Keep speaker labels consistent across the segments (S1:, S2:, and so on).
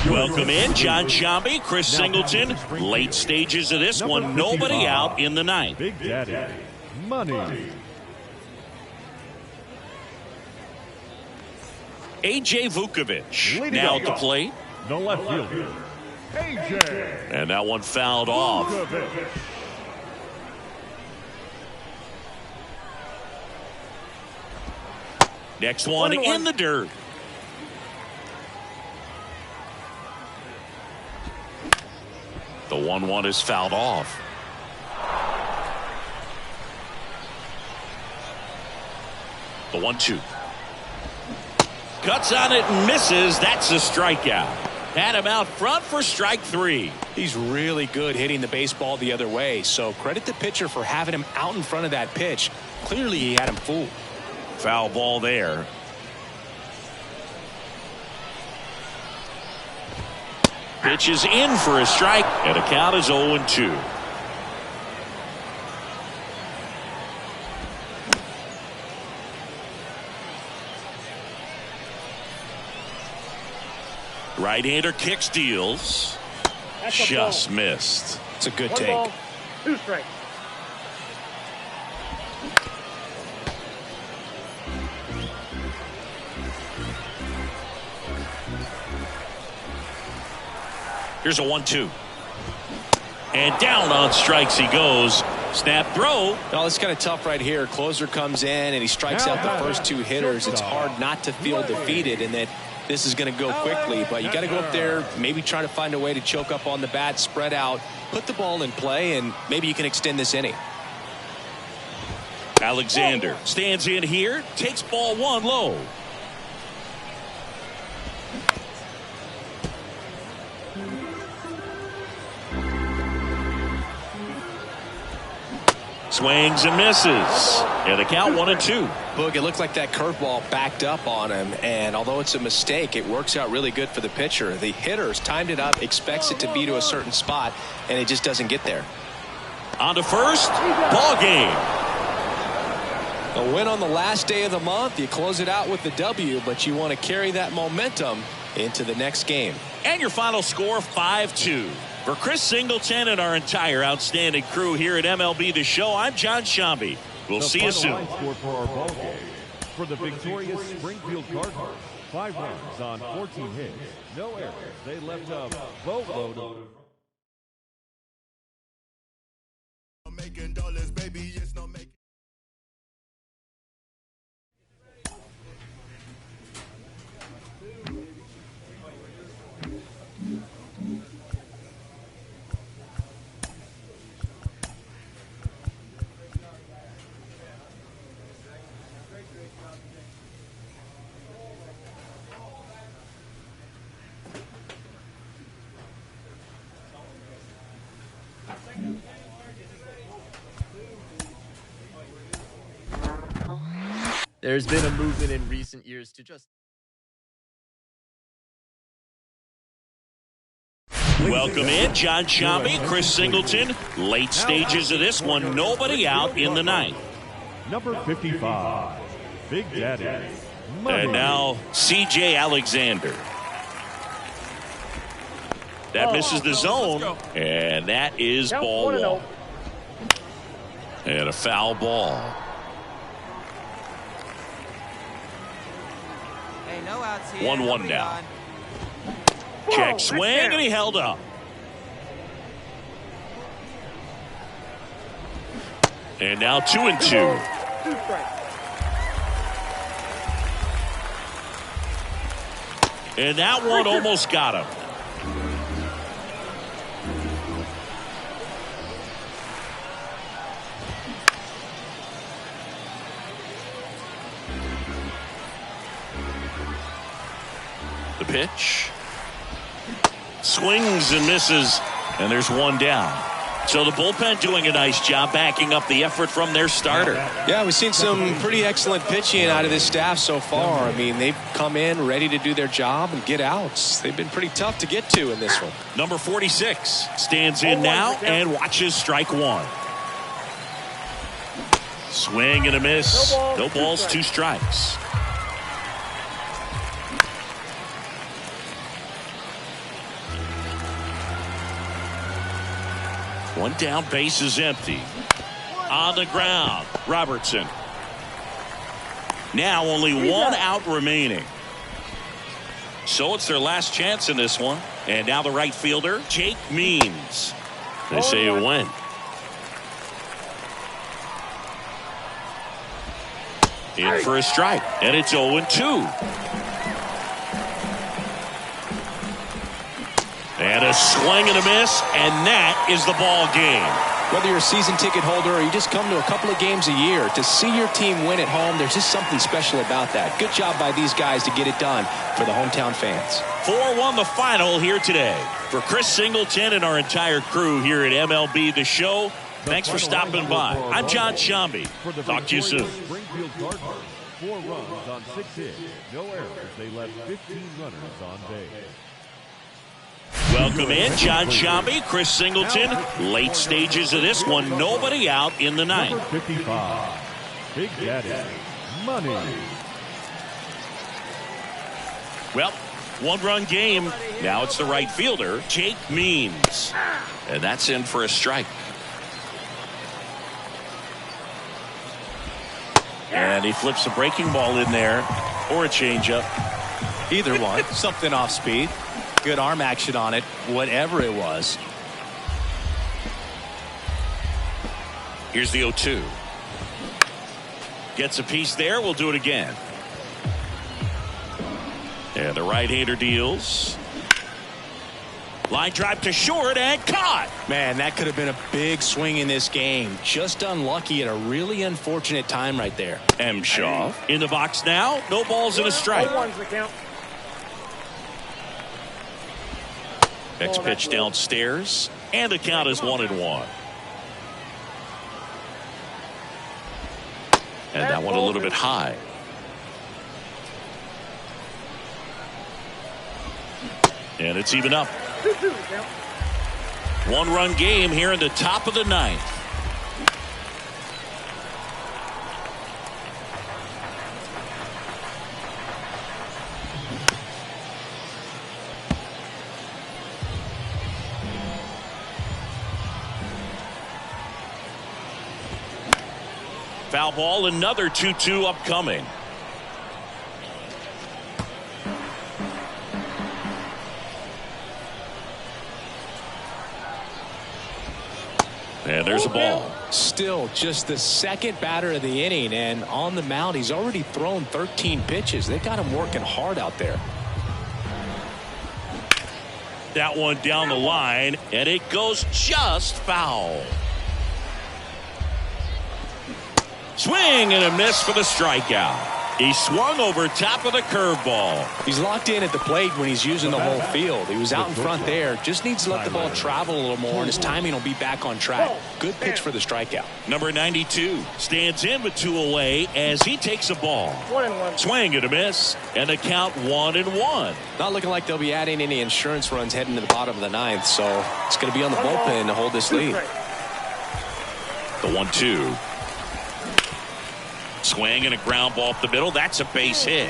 S1: Welcome in, John Sciambi, Chris Singleton. Late stages of this one, nobody out in the ninth.
S2: Big Daddy Money.
S1: A.J. Vukovic now at the plate.
S2: The left fielder, A.J.
S1: And that one fouled off.
S2: Vukovic.
S1: Next one in the dirt. The 1-1 is fouled off. The 1-2. Cuts on it and misses. That's a strikeout. Had him out front for strike 3.
S3: He's really good hitting the baseball the other way, so credit the pitcher for having him out in front of that pitch. Clearly he had him fooled.
S1: Foul ball there. Pitch is in for a strike, and a count is 0-2. Right-hander kicks, deals. Just missed.
S3: It's a good take.
S4: 2 strikes.
S1: Here's a 1-2. And down on strikes he goes. Snap throw.
S3: Well, it's kind of tough right here. Closer comes in and he strikes out the first 2 hitters. It's hard not to feel defeated and that this is going to go quickly. But you got to go up there, maybe try to find a way to choke up on the bat, spread out, put the ball in play, and maybe you can extend this inning.
S1: Alexander stands in here, takes ball 1 low. Swings and misses. And the count 1-2.
S3: Boog, it looked like that curveball backed up on him, and although it's a mistake, it works out really good for the pitcher. The hitter's timed it up, expects it to be to a certain spot, and it just doesn't get there.
S1: On to first. Ball game.
S3: A win on the last day of the month. You close it out with the W, but you want to carry that momentum into the next game.
S1: And your final score, 5-2. For Chris Singleton and our entire outstanding crew here at MLB The Show, I'm John Sciambi. We'll see you soon.
S2: Score for our ball game. For the victorious Springfield Cardinals, 5 runs on 14 hits, no errors. They left a boatload of...
S5: Making dollars, baby, it's not making.
S6: There's been a movement in recent years to just...
S1: Welcome in, John Sciambi, Chris Singleton. Late stages of this one, nobody out in the ninth.
S2: Number 55, Big Daddy Money.
S1: And now C.J. Alexander. That misses the zone, and that is ball 1. And a foul ball. 1-1 now. Check swing, and he held up. And now 2-2. And that one almost got him. The pitch. Swings and misses, and there's 1 down. So the bullpen doing a nice job backing up the effort from their starter.
S3: Yeah, we've seen some pretty excellent pitching out of this staff so far. I mean, they've come in ready to do their job and get outs. They've been pretty tough to get to in this one.
S1: Number 46 stands in now and watches strike 1. Swing and a miss. No balls, 2 strikes. One down, base is empty. On the ground, Robertson. Now only one out remaining. So it's their last chance in this one. And now the right fielder, Jake Means. They say it went. In for a strike. And it's 0-2. And a swing and a miss. And that is the ball game.
S3: Whether you're a season ticket holder or you just come to a couple of games a year, to see your team win at home, there's just something special about that. Good job by these guys to get it done for the hometown fans.
S1: 4-1 the final here today. For Chris Singleton and our entire crew here at MLB The Show, thanks for stopping by. I'm John Shambi. Talk to you soon.
S2: Springfield Cardinals, 4 runs on 6 hits, no errors. They left 15 runners on base.
S1: Welcome in, John Shambi, Chris Singleton. Late stages of this one, nobody out in the ninth.
S2: Number 55, Big Daddy, Money.
S1: Well, one-run game. Now it's the right fielder, Jake Means. And that's in for a strike. And he flips a breaking ball in there, or a changeup.
S3: Either one, something off speed. Good arm action on it, whatever it was.
S1: Here's the 0-2. Gets a piece there. We'll do it again. And the right-hander deals. Line drive to short and caught.
S3: Man, that could have been a big swing in this game. Just unlucky at a really unfortunate time right there.
S1: M. Shaw in the box now. No balls and a strike. Next pitch downstairs, and the count is 1-1. And that one a little bit high. And it's even up. 1-run game here in the top of the ninth. Foul ball, another 2-2 upcoming. And there's a ball.
S3: Still just the second batter of the inning, and on the mound he's already thrown 13 pitches. They've got him working hard out there.
S1: That one down the line, and it goes just foul. Swing and a miss for the strikeout. He swung over top of the curveball.
S3: He's locked in at the plate when he's using the whole field. He was out in front there. Just needs to let the ball travel a little more, and his timing will be back on track. Good pitch for the strikeout.
S1: Number 92 stands in with 2 away as he takes a ball.
S4: 1-1.
S1: Swing and a miss, and the count 1-1.
S3: Not looking like they'll be adding any insurance runs heading to the bottom of the ninth, so it's going to be on the bullpen to hold this lead.
S1: The 1-2. Swing and a ground ball up the middle. That's a base hit.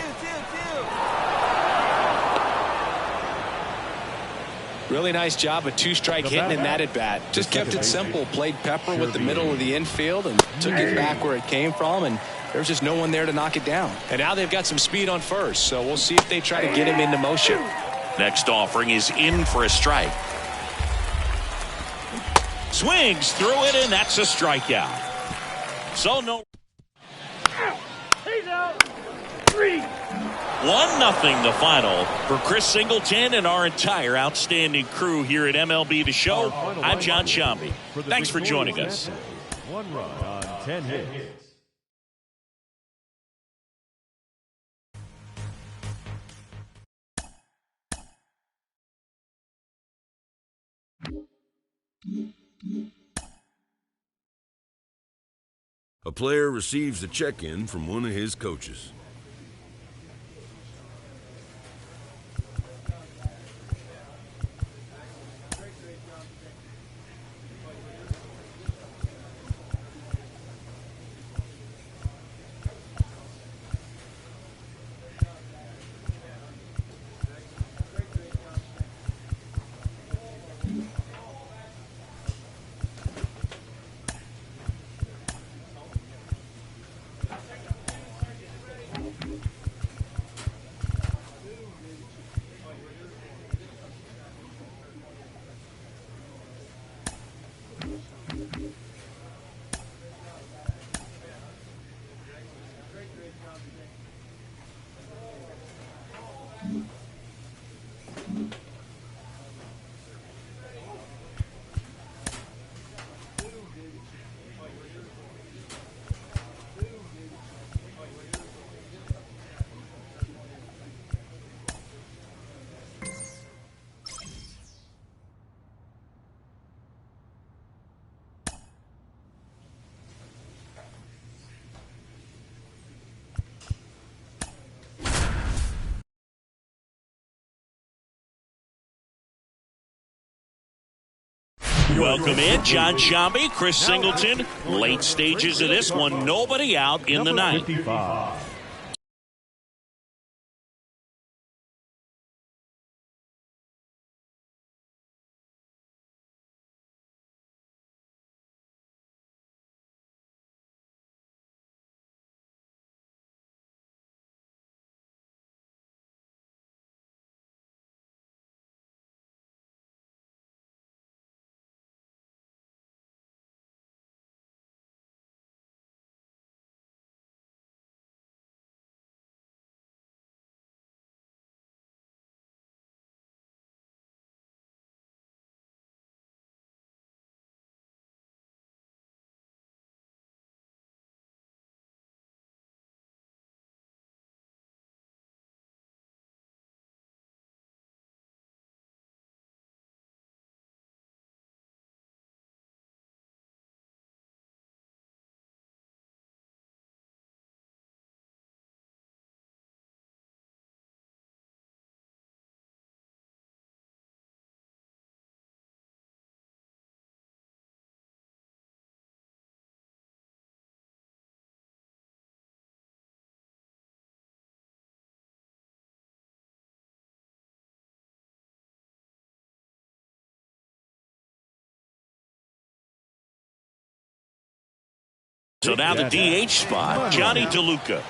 S3: Really nice job of 2-strike hitting in that at bat. Just kept it simple. Played pepper with the middle of the infield and took it back where it came from, and there's just no one there to knock it down. And now they've got some speed on first, so we'll see if they try to get him into motion.
S1: Next offering is in for a strike. Swings through it, and that's a strikeout. So no. 1-0 the final for Chris Singleton and our entire outstanding crew here at MLB The Show. I'm John Shambi. Thanks for joining us.
S2: 1 run on 10 hits.
S7: A player receives a check-in from one of his coaches.
S1: Welcome in, John Shambi, Chris Singleton. Late stages of this one, nobody out in the ninth.
S2: 55.
S1: So now the DH spot, Johnny DeLuca.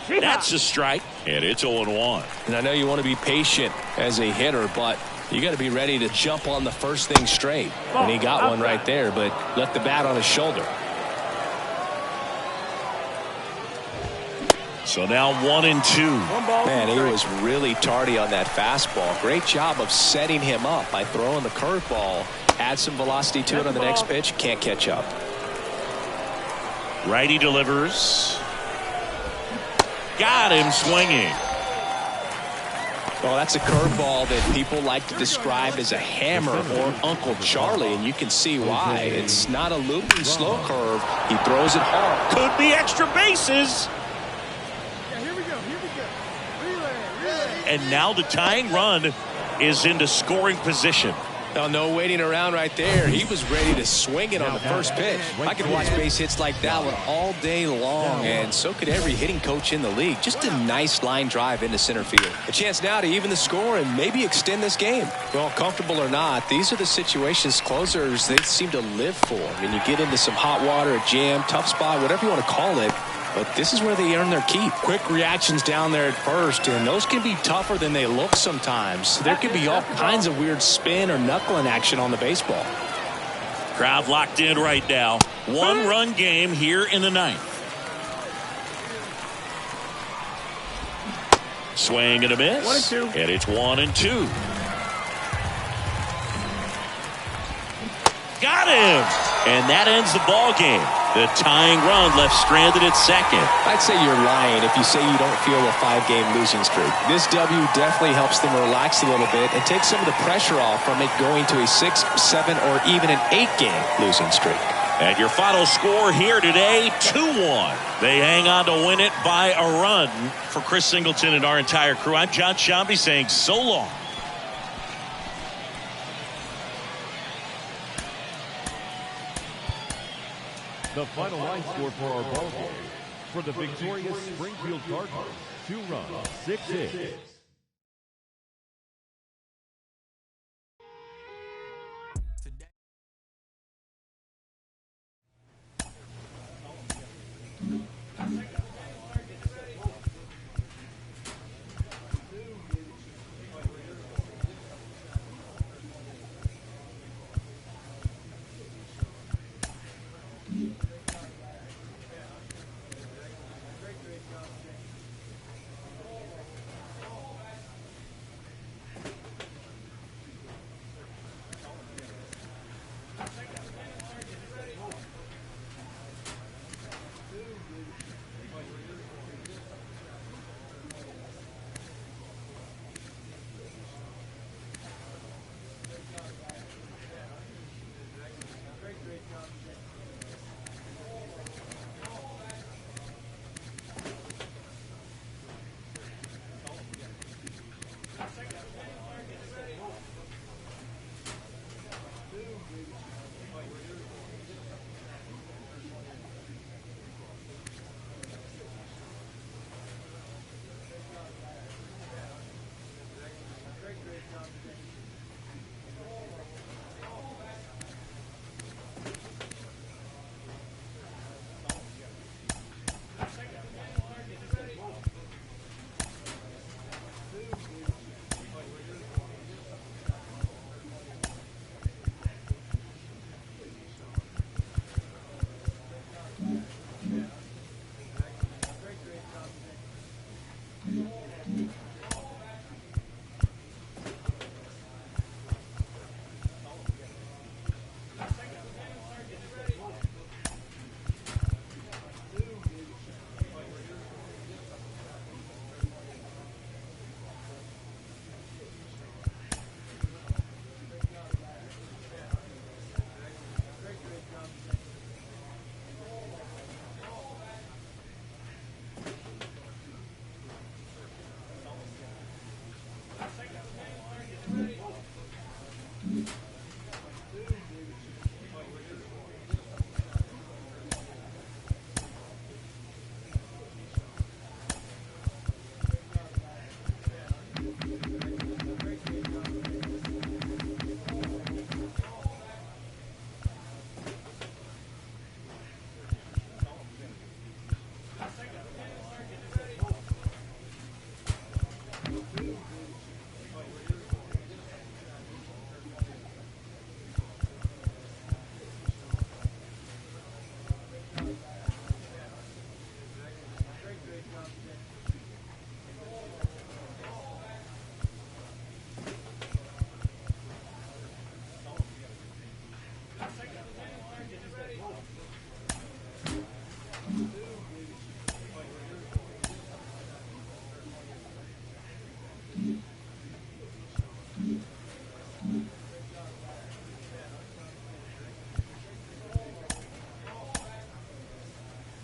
S1: That's a strike, and it's 0-1.
S3: And I know you want to be patient as a hitter, but you got to be ready to jump on the first thing straight. And he got one right there, but left the bat on his shoulder.
S1: So now 1-2.
S3: Man, he was really tardy on that fastball. Great job of setting him up by throwing the curveball. Add some velocity to it on the next pitch. Can't catch up.
S1: Righty delivers. Got him swinging.
S3: Well, that's a curveball that people like to describe as a hammer or Uncle Charlie, and you can see why. It's not a looping slow curve. He throws it hard.
S1: Could be extra bases. And now the tying run is into scoring position.
S3: Oh, no waiting around right there. He was ready to swing it on the first pitch. I could watch base hits like that one all day long, and so could every hitting coach in the league. Just a nice line drive into center field. A chance now to even the score and maybe extend this game. Well, comfortable or not, these are the situations closers they seem to live for. I mean, you get into some hot water, a jam, tough spot, whatever you want to call it. But this is where they earn their keep. Quick reactions down there at first, and those can be tougher than they look sometimes. There could be all kinds of weird spin or knuckling action on the baseball.
S1: Crowd locked in right now. One-run game here in the ninth. Swing and a miss.
S6: 1-2.
S1: And it's 1-2. Got him! And that ends the ball game. The tying run left stranded at second.
S3: I'd say you're lying if you say you don't feel a 5-game losing streak. This W definitely helps them relax a little bit and take some of the pressure off from it going to a 6, 7, or even an 8-game losing streak.
S1: And your final score here today, 2-1. They hang on to win it by a run. For Chris Singleton and our entire crew, I'm John Shambi saying so long.
S2: The final line score for our ball game. For the victorious Springfield Cardinals, 2 runs, 6 hits.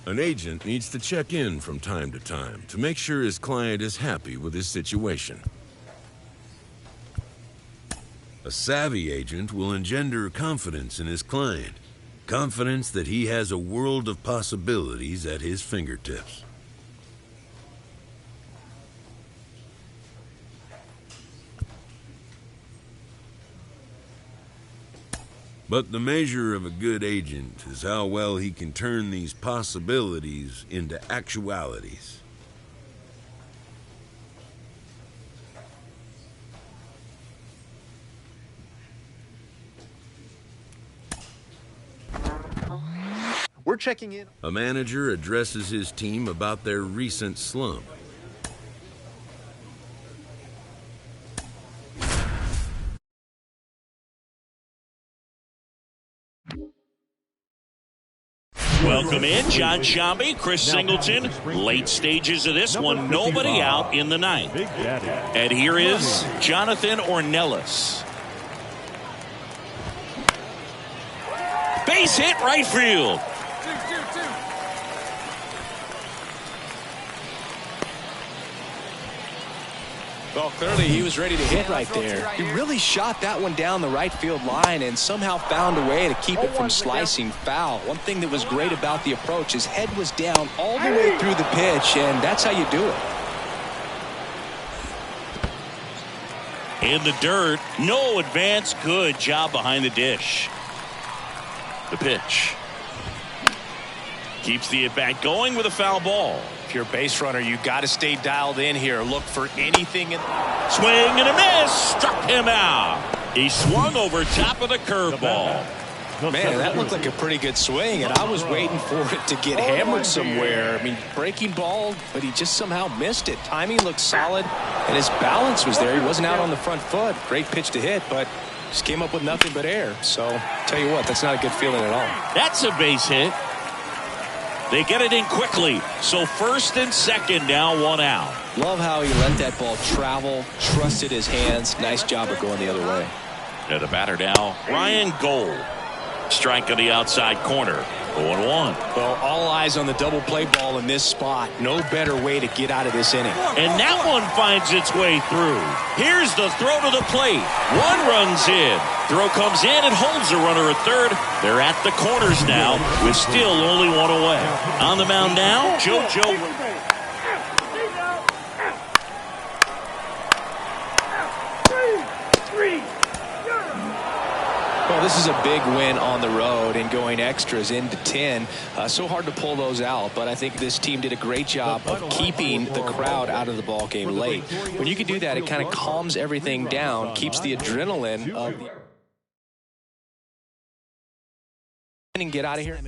S7: An agent needs to check in from time to time to make sure his client is happy with his situation. A savvy agent will engender confidence in his client, confidence that he has a world of possibilities at his fingertips. But the measure of a good agent is how well he can turn these possibilities into actualities.
S6: We're checking in.
S7: A manager addresses his team about their recent slump.
S1: Welcome in, John Shambi, Chris Singleton. Late stages of this one, nobody out in the ninth. And here is Jonathan Ornelas. Base hit, right field.
S3: Well, clearly he was ready to hit right there. He really shot that one down the right field line and somehow found a way to keep it from slicing foul. One thing that was great about the approach, his head was down all the way through the pitch, and that's how you do it.
S1: In the dirt, no advance, good job behind the dish. The pitch. Keeps the at-bat going with a foul ball.
S3: If you're a base runner, you got to stay dialed in here. Look for anything.
S1: Swing and a miss. Struck him out. He swung over top of the curveball.
S3: Man, that looked like a pretty good swing, and I was waiting for it to get hammered somewhere. I mean, breaking ball, but he just somehow missed it. Timing looked solid, and his balance was there. He wasn't out on the front foot. Great pitch to hit, but just came up with nothing but air. So, tell you what, that's not a good feeling at all.
S1: That's a base hit. They get it in quickly. So first and second now, one out.
S3: Love how he let that ball travel, trusted his hands. Nice job of going the other way.
S1: And the batter now, Ryan Gold. Strike on the outside corner. 0-1.
S3: Well, all eyes on the double play ball in this spot. No better way to get out of this inning.
S1: And that one finds its way through. Here's the throw to the plate. One runs in. Throw comes in and holds the runner at third. They're at the corners now with still only one away. On the mound now, JoJo.
S3: Well, this is a big win on the road and going extras into 10. So hard to pull those out, but I think this team did a great job of keeping the crowd out of the ball game late. When you can do that, it kind of calms everything down, keeps the adrenaline of the and get out of here.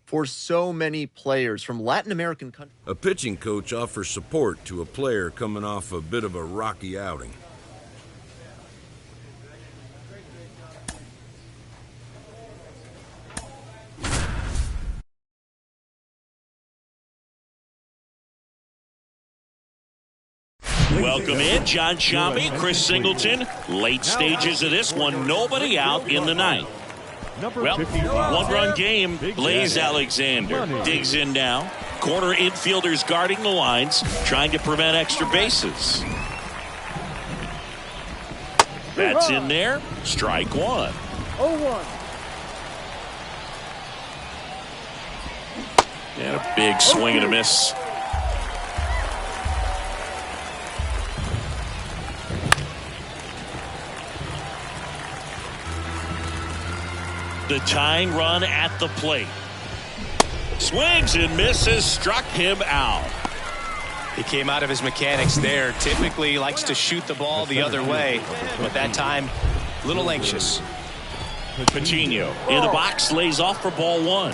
S6: For so many players from Latin American countries.
S7: A pitching coach offers support to a player coming off a bit of a rocky outing.
S1: Welcome in, John Shambi, Chris Singleton. Late stages of this one, nobody out in the ninth. Well, one-run game, Blaze Alexander digs in now. Corner infielders guarding the lines, trying to prevent extra bases. That's in there. Strike one.
S4: 0-1.
S1: And a big swing and a miss. The tying run at the plate. Swings and misses, struck him out.
S3: He came out of his mechanics there. Typically likes to shoot the ball the other way, but that time, a little anxious.
S1: Patino in the box, lays off for ball one.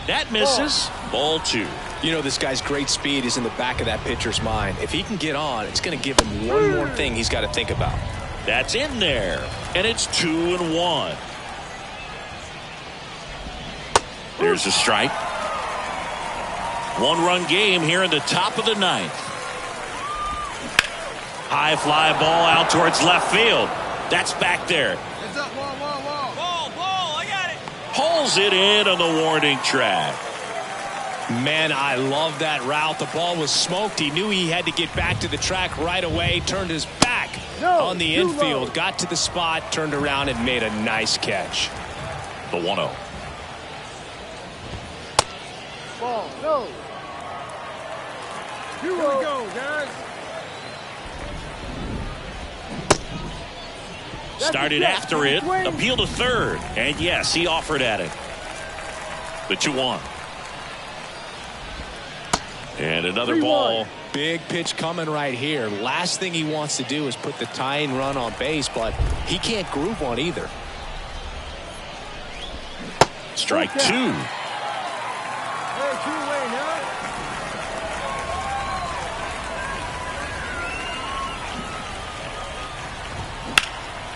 S1: That misses. Ball two.
S3: You know, this guy's great speed is in the back of that pitcher's mind. If he can get on, it's going to give him one more thing he's got to think about.
S1: That's in there. And it's 2-1. There's a strike. One-run game here in the top of the ninth. High fly ball out towards left field. That's back there.
S5: It's up, wall.
S3: Ball, I got it.
S1: Pulls it in on the warning track.
S3: Man, I love that route. The ball was smoked. He knew he had to get back to the track right away. Turned his back on the infield. Got to the spot, turned around, and made a nice catch.
S1: The 1-0.
S4: Ball, no. Here we go, guys.
S1: Started after it. Appeal to third. And yes, he offered at it. The 2-1. And another ball.
S3: Big pitch coming right here. Last thing he wants to do is put the tying run on base, but he can't groove one either.
S1: Strike two.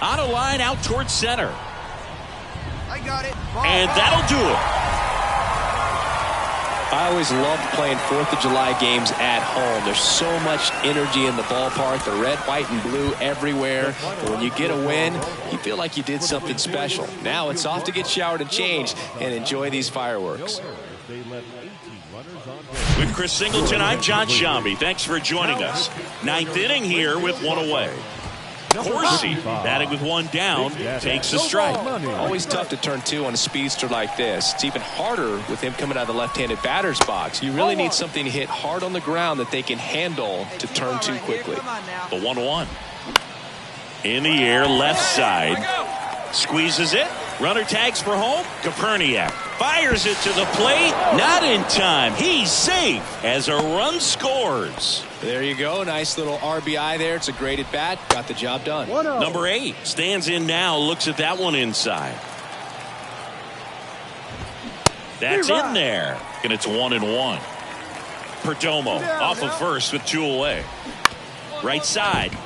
S1: On a line out towards center.
S5: I got it.
S1: And that'll do it.
S3: I always loved playing 4th of July games at home. There's so much energy in the ballpark. The red, white, and blue everywhere. And when you get a win, you feel like you did something special. Now it's off to get showered and changed and enjoy these fireworks.
S1: With Chris Singleton, I'm John Shambi. Thanks for joining us. Ninth inning here with one away. Corsi, batting with one down, takes a strike.
S3: Always tough to turn two on a speedster like this. It's even harder with him coming out of the left-handed batter's box. You really need something to hit hard on the ground that they can handle to turn two quickly.
S1: The 1-1. In the air, left side. Squeezes it. Runner tags for home. Koperniak fires it to the plate. Not in time. He's safe as a run scores.
S3: There you go. Nice little RBI there. It's a great at bat. Got the job done.
S1: Number 8 stands in now. Looks at that one inside. That's in there. And it's 1-1. Perdomo off of first with 2 away. Right side.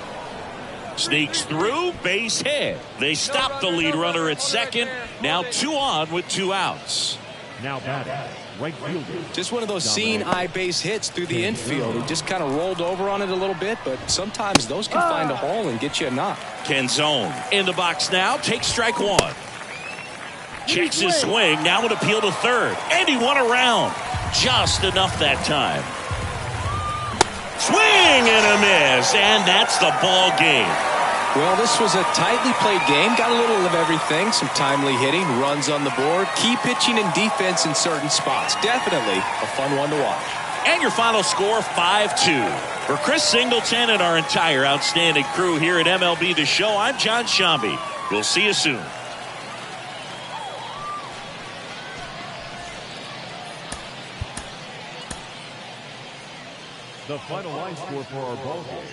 S1: Sneaks through, base hit. They stop the lead runner at second. Now 2 on with 2 outs.
S2: Now batting, right fielder.
S3: Just one of those seeing eye base hits through the infield. He just kind of rolled over on it a little bit, but sometimes those can find a hole and get you a knock.
S1: Canzone in the box now. Takes strike one. Checks his swing. Now an appeal to third. And he won around. Just enough that time. Swing and a miss, and that's the ball game.
S3: Well, this was a tightly played game. Got a little of everything. Some timely hitting, runs on the board, key pitching and defense in certain spots. Definitely a fun one to watch.
S1: And your final score, 5-2. For Chris Singleton and our entire outstanding crew here at MLB The Show, I'm John Shambi. We'll see you soon.
S2: The final line score for our ball game.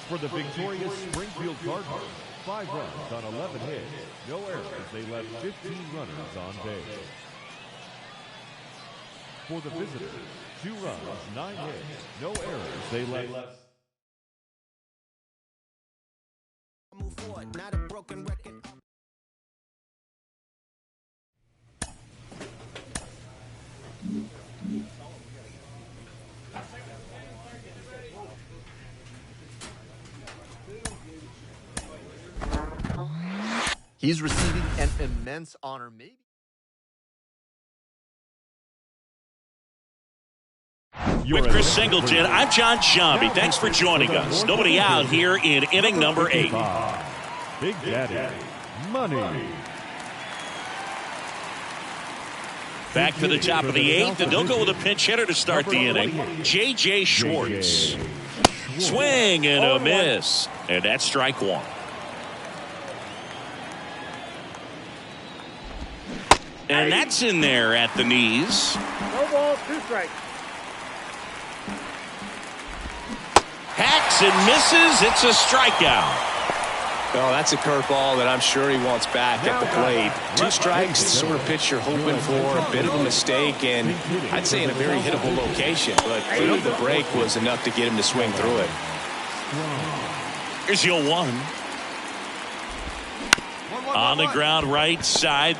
S2: For the victorious Springfield Cardinals, 5 runs on 11 hits, no errors. They left 15 runners on base. For the visitors, 2 runs, 9 hits, no errors. They left.
S5: Move forward, not a broken record.
S6: He's receiving an immense honor. Maybe
S1: With Chris Singleton, I'm John Shambi. Thanks for joining us. Nobody out here in inning number 8.
S2: Big Daddy Money.
S1: Back to the top of the 8th, and they'll go with a pinch hitter to start the inning. J.J. Schwartz. Swing and a miss. And that's strike 1. And that's in there at the knees.
S4: No ball, 2 strikes.
S1: Hacks and misses. It's a strikeout.
S3: Oh, that's a curveball that I'm sure he wants back at the plate. 2 strikes, the sort of pitch you're hoping for, a bit of a mistake, and I'd say in a very hittable location. But clearly the break was enough to get him to swing through it.
S1: Here's your 1. On the ground right side.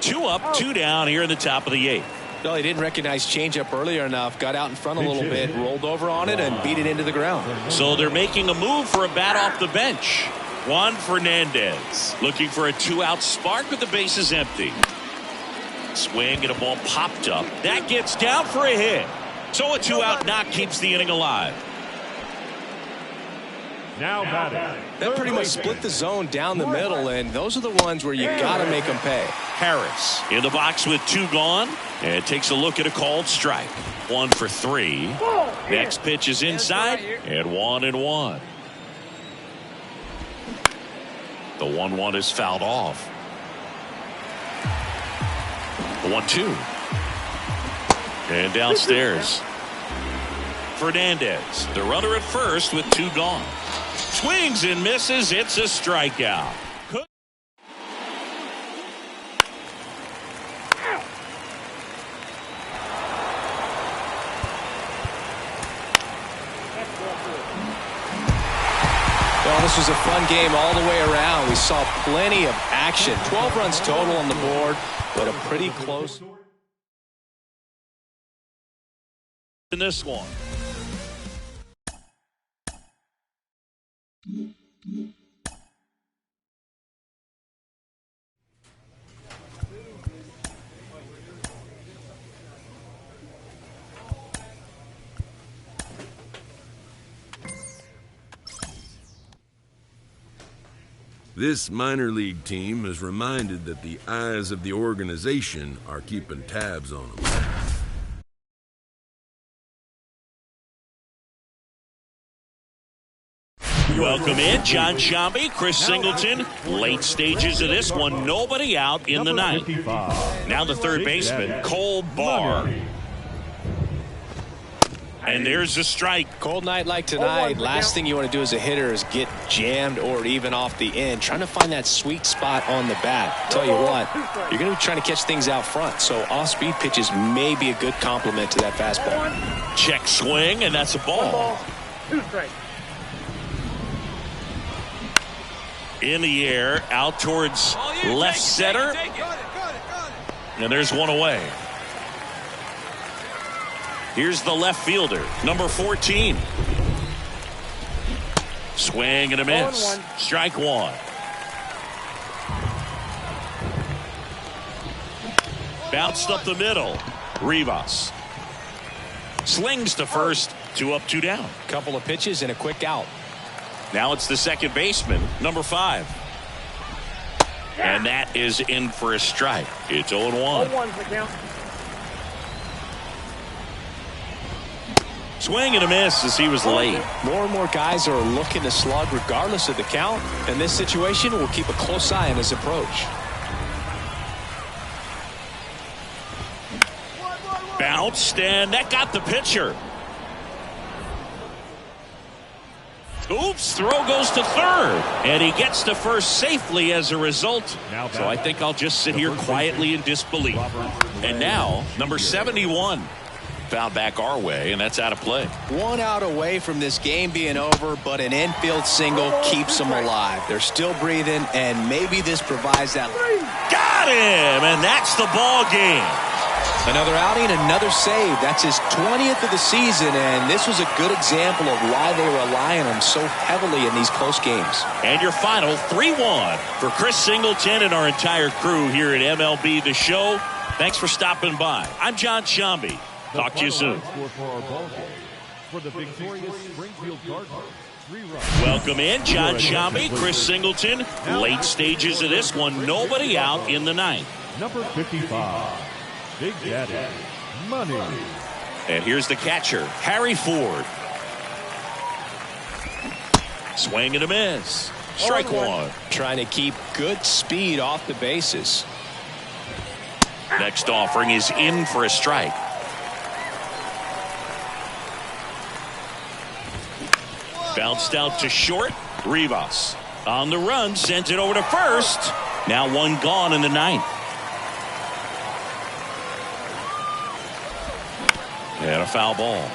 S1: 2 up, 2 down here in the top of the 8th.
S3: Well, he didn't recognize changeup earlier enough, got out in front a little bit, rolled over on it, and beat it into the ground.
S1: So they're making a move for a bat off the bench. Juan Fernandez looking for a 2-out spark with the bases empty. Swing and a ball popped up. That gets down for a hit. So a 2-out knock keeps the inning alive.
S2: Now batting.
S3: That pretty much split the zone down the middle, and those are the ones where you got to make them pay.
S1: Harris in the box with 2 gone, and takes a look at a called strike. 1 for 3. Next pitch is inside, and 1-1. The 1-1 is fouled off. The 1-2. And downstairs. Fernandez, the runner at first with 2 gone. Swings and misses. It's a strikeout.
S3: Well, this was a fun game all the way around. We saw plenty of action. 12 runs total on the board, but a pretty close.
S1: In this one.
S7: This minor league team is reminded that the eyes of the organization are keeping tabs on them.
S1: Welcome in, John Shambi, Chris Singleton. Late stages of this one, nobody out in the 9th. Now the third baseman, Cole Barr. And there's a strike.
S3: Cold night like tonight, last thing you want to do as a hitter is get jammed or even off the end. Trying to find that sweet spot on the bat. Tell you what, you're going to be trying to catch things out front. So off-speed pitches may be a good complement to that fastball.
S1: Check swing, and that's a ball.
S4: 2 strikes.
S1: In the air, out towards left center. And there's one away. Here's the left fielder, number 14. Swing and a miss. Strike 1. Bounced up the middle. Rivas slings to first. 2 up, 2 down.
S3: Couple of pitches and a quick out.
S1: Now it's the second baseman, number 5. And that is in for a strike. It's 0-1.
S4: 0-1's the count.
S1: Swing and a miss as he was late.
S3: More and more guys are looking to slug regardless of the count. In this situation, we'll keep a close eye on his approach.
S1: Bounced, and that got the pitcher. Oops, throw goes to third. And he gets to first safely as a result. So I think I'll just sit here quietly in disbelief. And now, number 71. Foul back our way, and that's out of play.
S3: 1 out away from this game being over, but an infield single keeps them alive. They're still breathing, and maybe this provides that.
S1: Got him, and that's the ball game.
S3: Another outing, another save. That's his 20th of the season, and this was a good example of why they rely on him so heavily in these close games.
S1: And your final 3-1 for Chris Singleton and our entire crew here at MLB The Show. Thanks for stopping by. I'm John Shambi. Talk to you soon.
S2: Score for our ball game. For the victorious Springfield Cardinals, 3 runs.
S1: Welcome in, John Shambi, Chris Singleton. Late stages of this one, nobody out in the ninth.
S2: Number 55, Big Daddy, Money.
S1: And here's the catcher, Harry Ford. Swing and a miss. Strike one.
S3: Trying to keep good speed off the bases.
S1: Next offering is in for a strike. Bounced out to short. Rivas on the run, sends it over to first. Now one gone in the ninth. And a foul ball.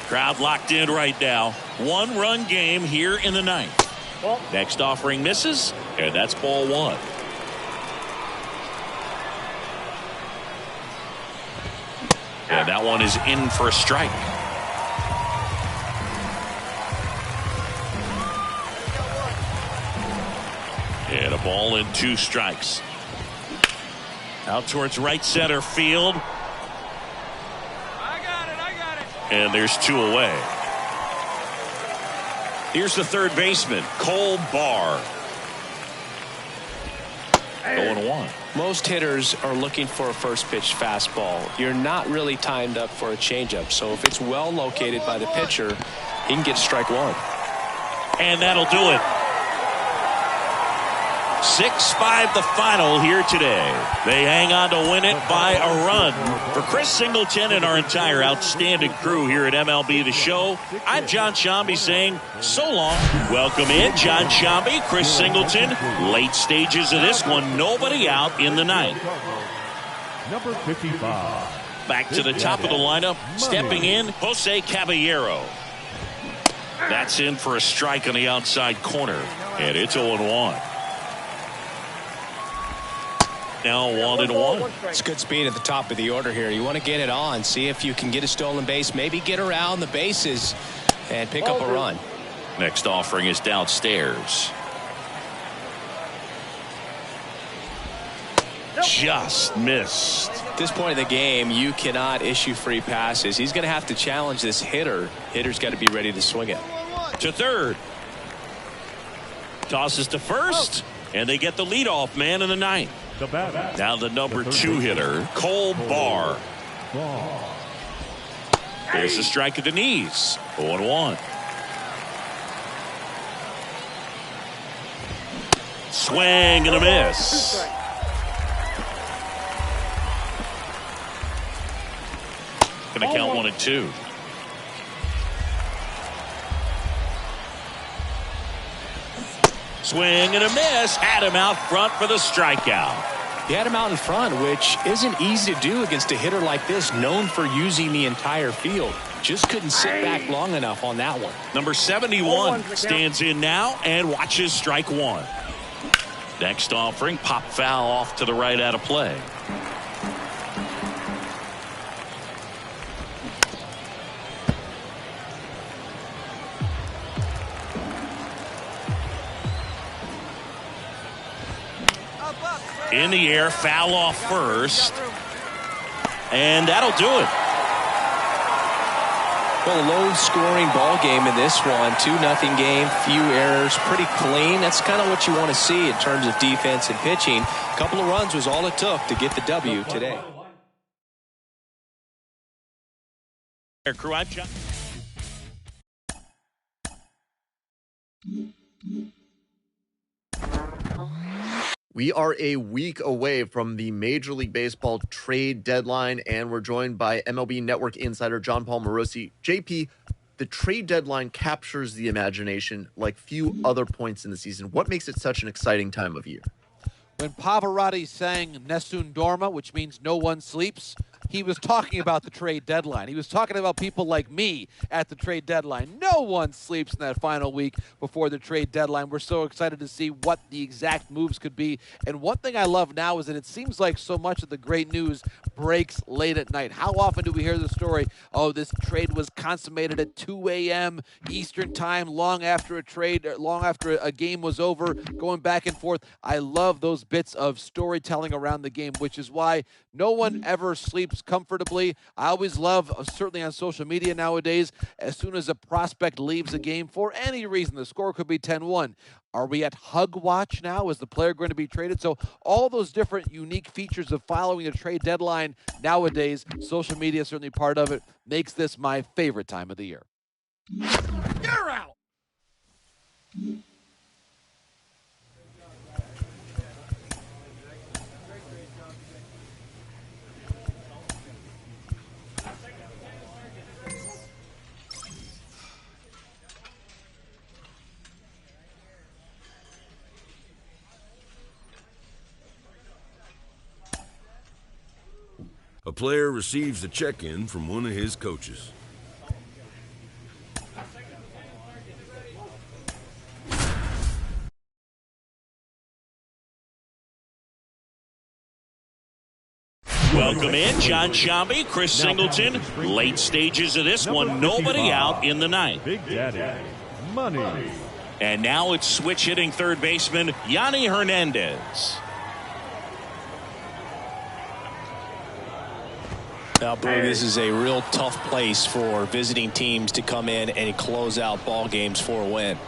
S1: Crowd locked in right now. 1-run game here in the ninth.
S4: Ball.
S1: Next offering misses, and that's ball one. And that one is in for a strike. And a ball and 2 strikes. Out towards right center field.
S8: I got it.
S1: And there's 2 away. Here's the third baseman, Cole Barr. 0-1.
S3: Most hitters are looking for a first pitch fastball. You're not really timed up for a changeup. So if it's well located by the pitcher, he can get strike one.
S1: And that'll do it. 6-5 the final here today. They hang on to win it by a run. For Chris Singleton and our entire outstanding crew here at MLB The Show, I'm John Shambi saying so long. Welcome in, John Shambi, Chris Singleton. Late stages of this one, nobody out in the ninth.
S2: Number 55.
S1: Back to the top of the lineup, stepping in, Jose Caballero. That's in for a strike on the outside corner, and it's 0-1. Now 1-1.
S3: It's good speed at the top of the order here. You want to get it on, see if you can get a stolen base, maybe get around the bases and pick up a run.
S1: Next offering is downstairs. Just missed.
S3: At this point in the game, you cannot issue free passes. He's going to have to challenge this hitter. Hitter's got to be ready to swing it.
S1: To third. Tosses to first, and they get the leadoff man in the ninth.
S2: The batter.
S1: Now the number 2 hitter, Cole Barr. There's a strike at the knees. 0-1. Swing and a miss. Going to count 1 and 2. Swing and a miss. Had him out front for the strikeout.
S3: He had him out in front, which isn't easy to do against a hitter like this, known for using the entire field. Just couldn't sit back long enough on that one.
S1: Number 71 stands in now and watches strike 1. Next offering, pop foul off to the right out of play. In the air, foul off first. And that'll do it.
S3: Well, a low-scoring ball game in this one. 2-0 game, few errors, pretty clean. That's kind of what you want to see in terms of defense and pitching. A couple of runs was all it took to get the W today.
S1: Crew, I'm John.
S6: We are a week away from the Major League Baseball trade deadline, and we're joined by MLB Network insider John Paul Morosi. JP, the trade deadline captures the imagination like few other points in the season. What makes it such an exciting time of year?
S8: When Pavarotti sang Nessun Dorma, which means no one sleeps, he was talking about the trade deadline. He was talking about people like me at the trade deadline. No one sleeps in that final week before the trade deadline. We're so excited to see what the exact moves could be. And one thing I love now is that it seems like so much of the great news breaks late at night. How often do we hear the story, oh, this trade was consummated at 2 a.m. Eastern time, long after a trade, long after a game was over, going back and forth. I love those bits of storytelling around the game, which is why No one ever sleeps comfortably. I always love, certainly on social media nowadays, as soon as a prospect leaves a game for any reason, the score could be 10-1. Are we at hug watch now? Is the player going to be traded? So all those different unique features of following a trade deadline nowadays, social media is certainly part of it, makes this my favorite time of the year.
S4: You're out.
S7: A player receives a check-in from one of his coaches.
S1: Welcome in, John Shambi, Chris Singleton. Late stages of this one, nobody out in the ninth.
S2: Big Daddy, money.
S1: And now it's switch hitting third baseman Yanni Hernandez.
S3: Now, Boog, this is a real tough place for visiting teams to come in and close out ball games for a win.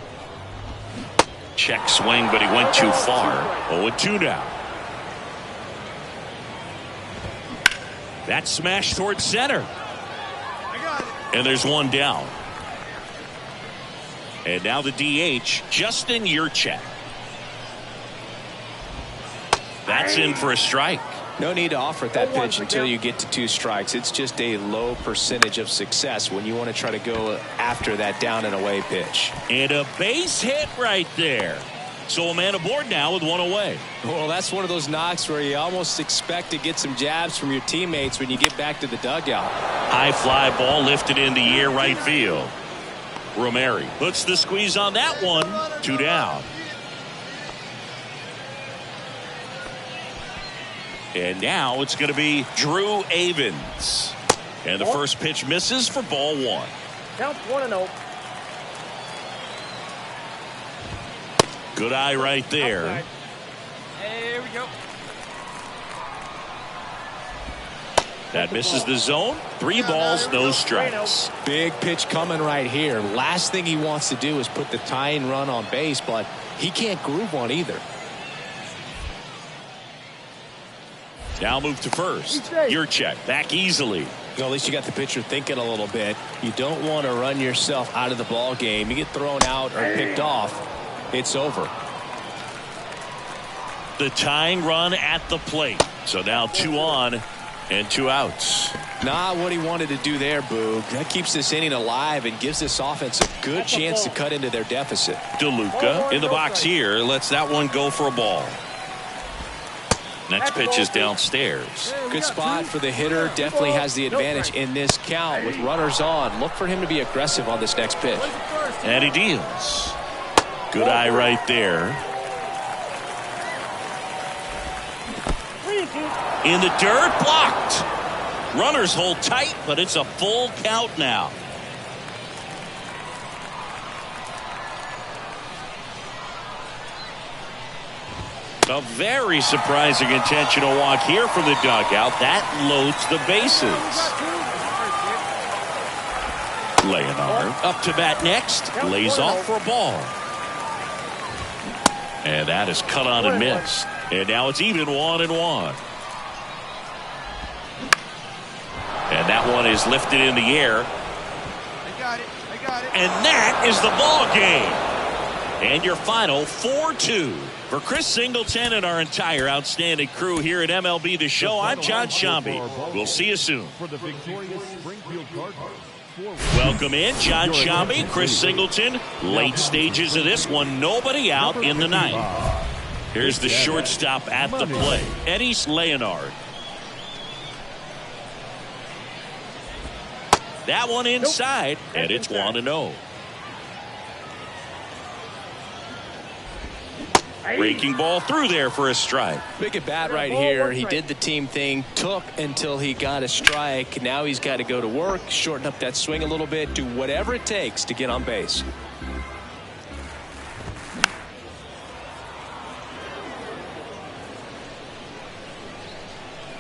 S1: Check swing, but he went too far. 0-2 now. That smash towards center. And there's one down. And now the DH, Justin Yurchak. That's in for a strike.
S3: No need to offer at that pitch until you get to 2 strikes. It's just a low percentage of success when you want to try to go after that down and away pitch.
S1: And a base hit right there. So a man aboard now with 1 away.
S3: Well, that's one of those knocks where you almost expect to get some jabs from your teammates when you get back to the dugout.
S1: High fly ball lifted in the air right field. Romeri puts the squeeze on that one. 2 down. And now it's going to be Drew Avans. And the first pitch misses for ball 1.
S4: Count 1-0.
S1: Good eye right there.
S4: There we go.
S1: That misses the zone. 3 balls, no strikes.
S3: Big pitch coming right here. Last thing he wants to do is put the tying run on base, but he can't groove one either.
S1: Now move to first. Yurchak back easily.
S3: Well, at least you got the pitcher thinking a little bit. You don't want to run yourself out of the ball game. You get thrown out or picked off, it's over.
S1: The tying run at the plate. So now 2 on and 2 outs.
S3: Not what he wanted to do there, Boog. That keeps this inning alive and gives this offense a good chance to cut into their deficit.
S1: DeLuca in the box here lets that one go for a ball. Next pitch is downstairs.
S3: Good spot for the hitter. Definitely has the advantage in this count with runners on. Look for him to be aggressive on this next pitch.
S1: And he deals. Good eye right there. In the dirt, blocked. Runners hold tight, but it's a full count now. A very surprising intentional walk here from the dugout. That loads the bases. Leonard up to bat next. Lays off for a ball. And that is cut on and missed. And now it's even 1-1. And that one is lifted in the air.
S5: I got it.
S1: And that is the ball game. And your final 4-2. For Chris Singleton and our entire outstanding crew here at MLB The Show, I'm John Shambi. We'll see you soon.
S2: For the victorious Springfield Cardinals.
S1: Welcome in, John Shambi, Chris Singleton. Late stages of this one, nobody out in the ninth. Here's the shortstop at the plate, Eddys Leonard. That one inside, and it's 1-0. Breaking ball through there for a strike.
S3: Big at bat right here. He did the team thing, took until he got a strike. Now he's got to go to work, shorten up that swing a little bit, do whatever it takes to get on base.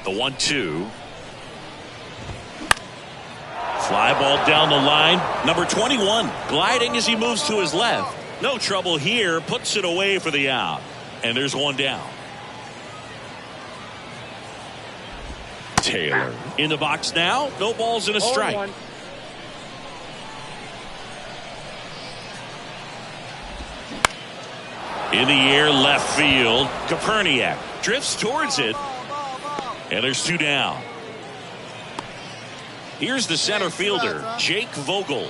S1: The The 1-2. Fly ball down the line. Number 21 gliding as he moves to his left. No trouble here. Puts it away for the out. And there's one down. Taylor in the box now. No balls and a strike. In the air, left field. Koperniak drifts towards it. And there's two down. Here's the center fielder, Jake Vogel.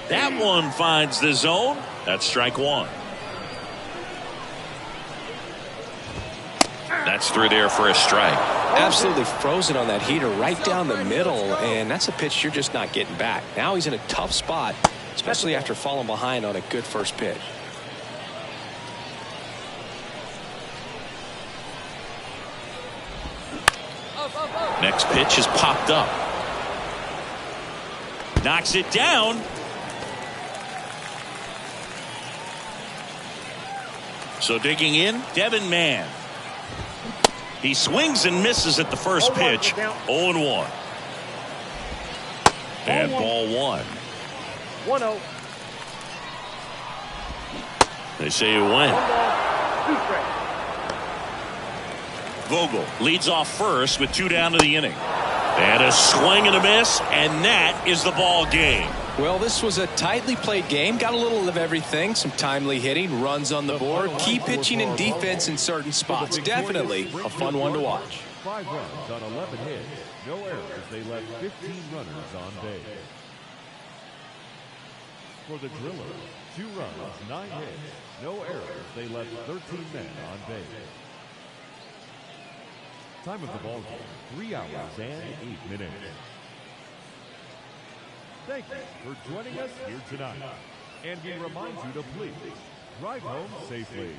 S1: That one finds the zone. That's strike one. That's through there for a strike.
S3: Absolutely frozen on that heater right down the middle, and that's a pitch you're just not getting back. Now he's in a tough spot, especially after falling behind on a good first pitch.
S1: Next pitch is popped up. Knocks it down. So digging in, Devin Mann. He swings and misses at the first pitch. 0-1. And ball one.
S4: 1-0.
S1: They say it went. Vogel leads off first with two down to the inning. And a swing and a miss, and that is the ball game.
S3: Well, this was a tightly played game. Got a little of everything. Some timely hitting, runs on the board, key pitching and defense in certain spots. Definitely a fun one to watch.
S2: 5 runs on 11 hits. No errors. They left 15 runners on base. For the Drillers, 2 runs, 9 hits. No errors. They left 13 men on base. Time of the ball game, 3 hours and 8 minutes. Thank you for joining us here tonight. And we remind you to please drive home safely.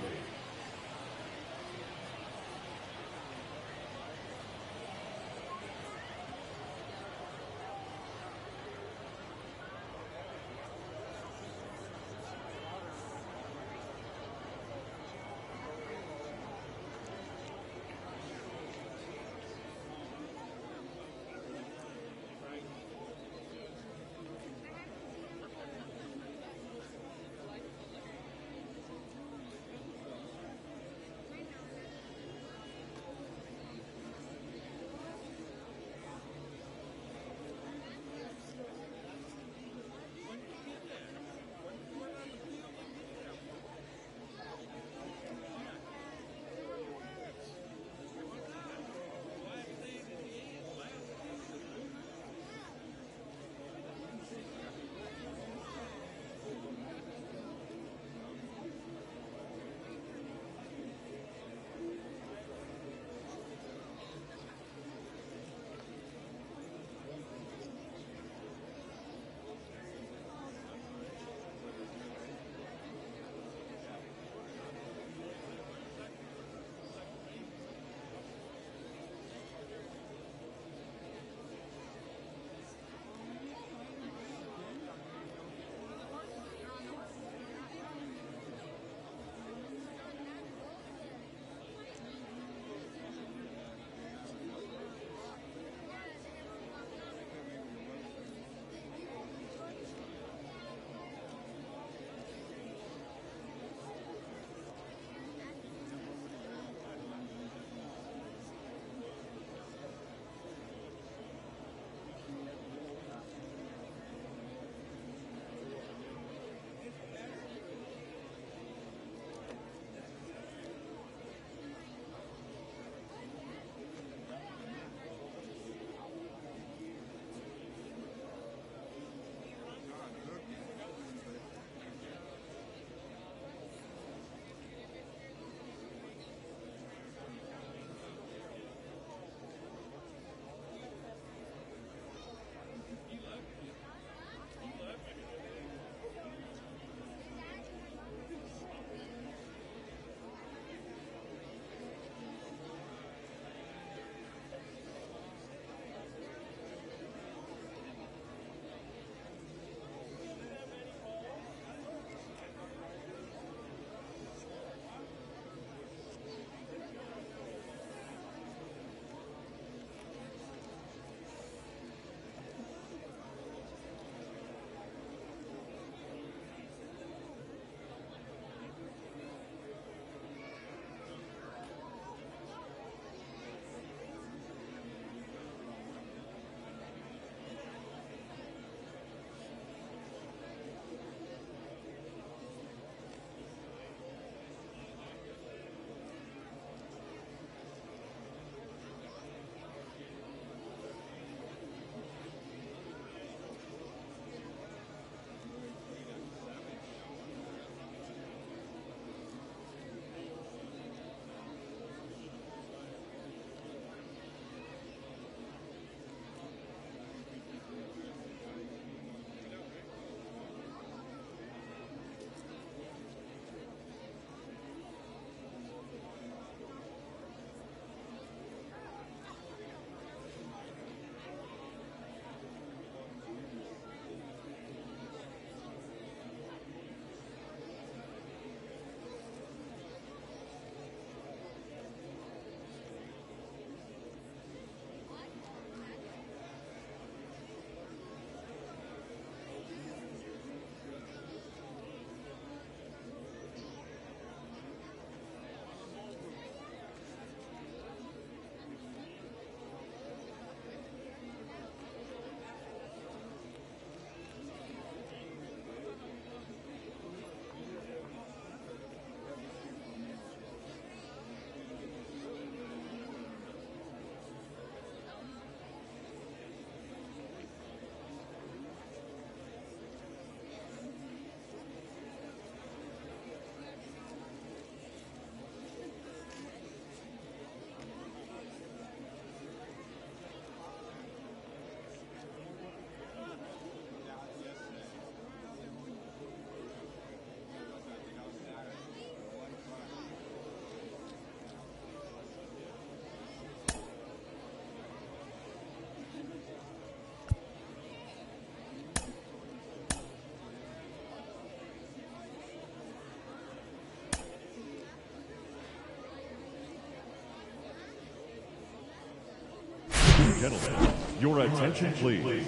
S2: and gentlemen, your attention, please.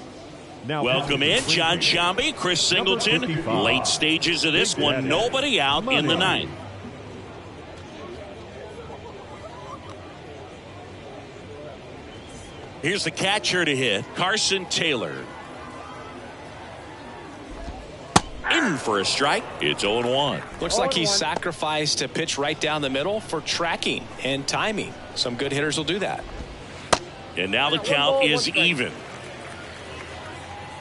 S2: Now,
S1: Welcome in, John Shambi, Chris Singleton. Late stages of this one, nobody out in the ninth. Here's the catcher to hit, Carson Taylor. In for a strike. It's 0-1.
S3: Looks like he sacrificed a pitch right down the middle for tracking and timing. Some good hitters will do that.
S1: And now the count is even.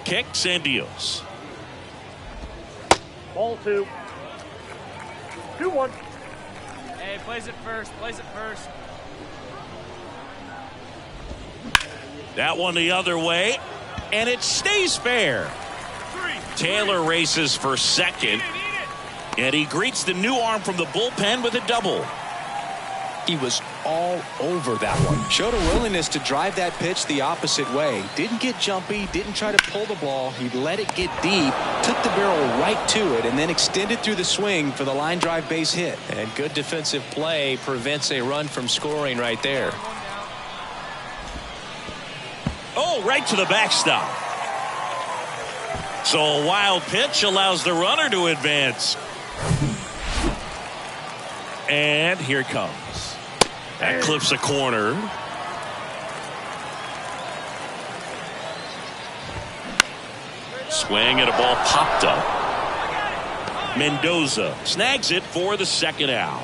S1: Kicks and deals.
S4: Ball 2. 2-1. Hey, plays it first. Plays it first.
S1: That one the other way. And it stays fair. Taylor races for second. And he greets the new arm from the bullpen with a double.
S3: He was all over that one. Showed a willingness to drive that pitch the opposite way. Didn't get jumpy, didn't try to pull the ball. He let it get deep, took the barrel right to it, and then extended through the swing for the line drive base hit. And good defensive play prevents a run from scoring right there.
S1: Oh, right to the backstop. So a wild pitch allows the runner to advance. And here it comes. That clips a corner. Swing and a ball popped up. Mendoza snags it for the second out.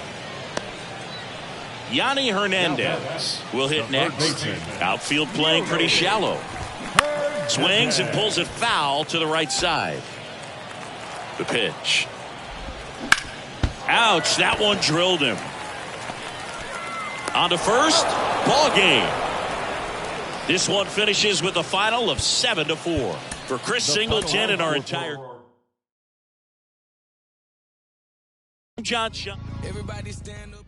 S1: Yanni Hernandez will hit next. Outfield playing pretty shallow. Swings and pulls it foul to the right side. The pitch. Ouch, that one drilled him. On to first, ball game. This one finishes with a final of 7-4. For Chris Singleton and our entire John Shaw.
S5: Everybody stand up.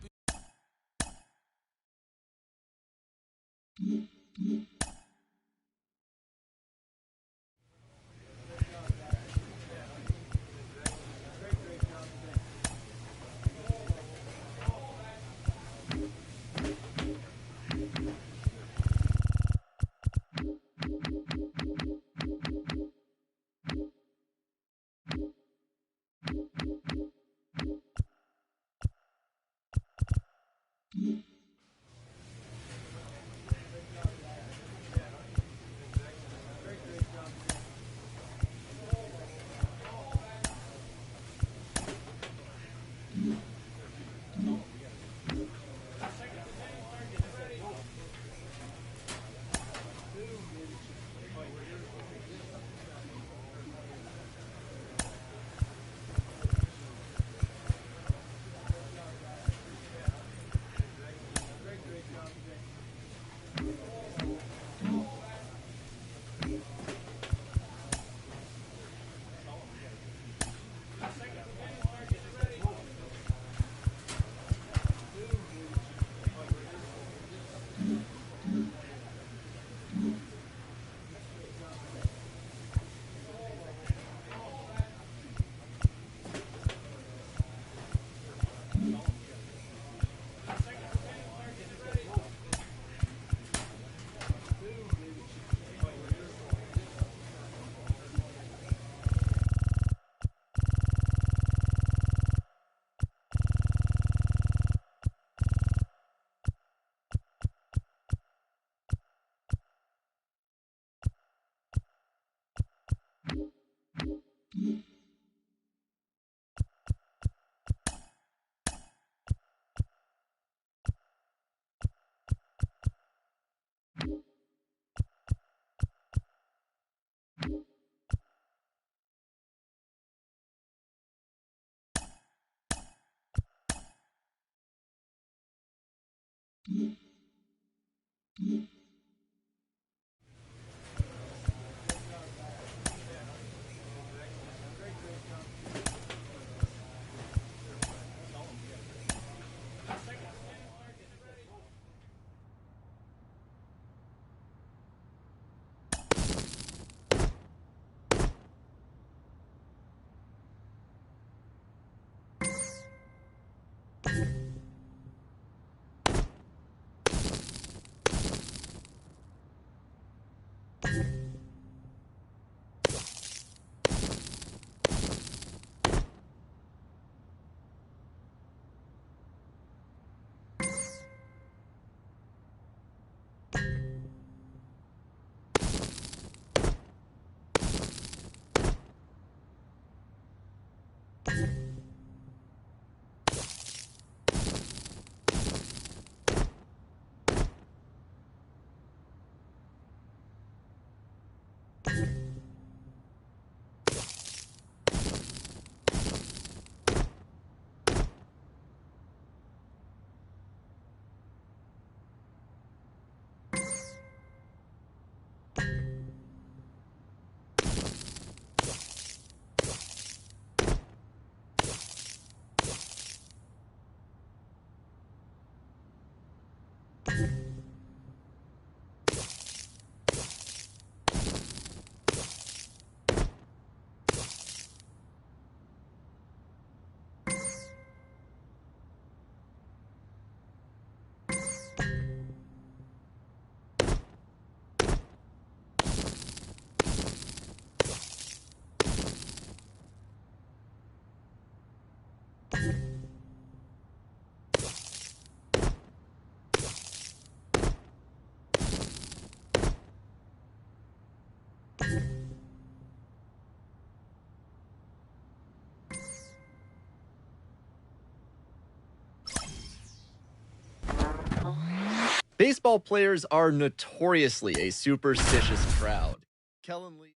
S6: Baseball players are notoriously a superstitious crowd. Kellen Lee.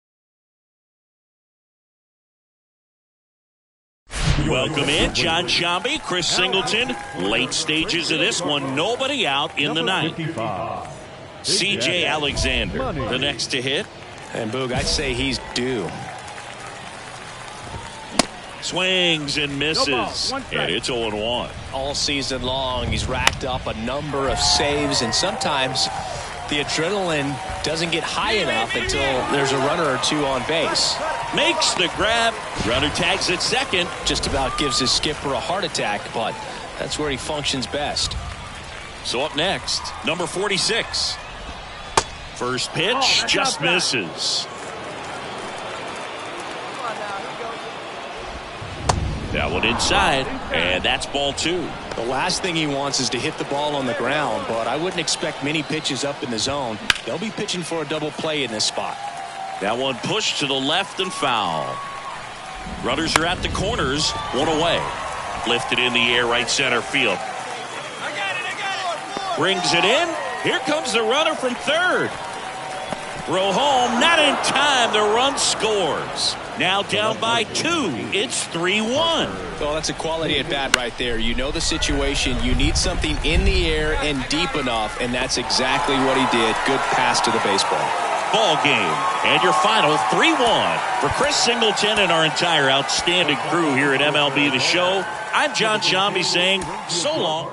S1: Welcome in, John Sciambi, Chris Singleton. Late stages of this one, nobody out in the ninth. C.J. Alexander, the next to hit.
S3: And Boog, I'd say he's due.
S1: Swings and misses, and it's 0-1.
S3: All season long, he's racked up a number of saves, and sometimes the adrenaline doesn't get high enough until there's a runner or two on base.
S1: Makes the grab. Runner tags at second.
S3: Just about gives his skipper a heart attack, but that's where he functions best.
S1: So up next, number 46. First pitch just misses. That one inside, and that's ball 2.
S3: The last thing he wants is to hit the ball on the ground, but I wouldn't expect many pitches up in the zone. They'll be pitching for a double play in this spot.
S1: That one pushed to the left and foul. Runners are at the corners, one away. Lifted in the air, right center field.
S4: I got it.
S1: Brings it in. Here comes the runner from third. Throw home, not in time. The run scores. Now down by 2. It's 3-1.
S3: Well, that's a quality at bat right there. You know the situation. You need something in the air and deep enough, and that's exactly what he did. Good pass to the baseball.
S1: Ball game. And your final 3-1. For Chris Singleton and our entire outstanding crew here at MLB The Show, I'm John Sciambi saying so long.